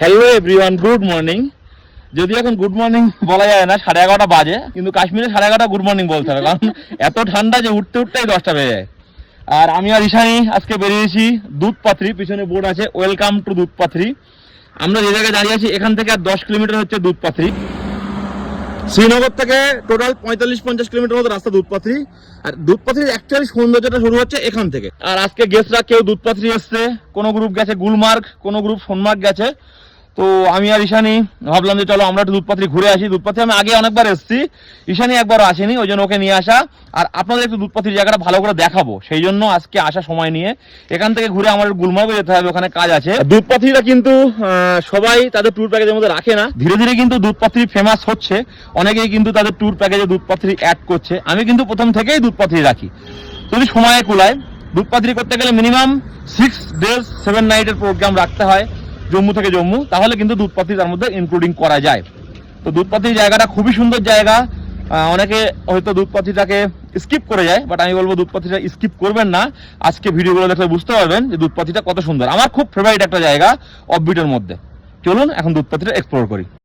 Hello everyone, good morning. যদিও এখন good morning বলা যায় না, 11:30 বাজে, কিন্তু কাশ্মীরে 11:30 গুড মর্নিং বলতে হবে, কারণ এত ঠান্ডা যে উঠতে উঠতেই 10টা বেজে যায়। আর আমি আর ঈশানী আজকে বেরিয়েছি দুধপাথরি, পিছনে বোর্ড আছে ওয়েলকাম টু দুধপাথরি। আমরা যে জায়গায় দাঁড়িয়ে আছি এখান থেকে আর 10 কিলোমিটার হচ্ছে দুধপাথরি। শ্রীনগর থেকে টোটাল 45-50 কিলোমিটার মতো রাস্তা দুধপাথরি। আর দুধপাথরির অ্যাকচুয়ালি সৌন্দর্যটা শুরু হচ্ছে এখান থেকে। আর আজকে গেস্টরা কেউ দুধপাথরি এসছে, কোনো গ্রুপ গেছে গুলমার্গ, কোনো গ্রুপ সোনমার্গ গেছে। তো আমি আর ঈশানী ভাবলাম যে চলো আমরা একটু দুধপাথরি ঘুরে আসি। দুধপাথরি আমি আগে অনেকবার এসেছি, ঈশানী একবারও আসেনি, ওই জন্য ওকে নিয়ে আসা। আর আপনাদের একটু দুধপাথরির জায়গাটা ভালো করে দেখাবো, সেই জন্য আজকে আসা সময় নিয়ে। এখান থেকে ঘুরে আমাদের গুলমার্গে যেতে হবে, ওখানে কাজ আছে। দুধপাথরিটা কিন্তু সবাই তাদের ট্যুর প্যাকেজের মধ্যে রাখে না, ধীরে ধীরে কিন্তু দুধপাথরি ফেমাস হচ্ছে, অনেকেই কিন্তু তাদের ট্যুর প্যাকেজে দুধপাথরি অ্যাড করছে। আমি কিন্তু প্রথম থেকেই দুধপাথরি রাখি, যদি সময় কুলায়। দুধপাথরি করতে গেলে মিনিমাম 6 days 7 nights প্রোগ্রাম রাখতে হয় জম্মু থেকে জম্মু, তাহলে কিন্তু দুধপাথরি তার মধ্যে ইনক্লুডিং করা যায়। তো দুধপাথরি জায়গাটা খুবই সুন্দর জায়গা। অনেকে হয়তো দুধপাথরিটাকে স্কিপ করে যায়, বাট আমি বলবো দুধপাথরিটা স্কিপ করবেন না। আজকে ভিডিওগুলো দেখলে বুঝতে পারবেন যে দুধপাথরিটা কত সুন্দর। আমার খুব ফেভারিট একটা জায়গা অফবিটের মধ্যে। চলুন এখন দুধপাথরিটা এক্সপ্লোর করি।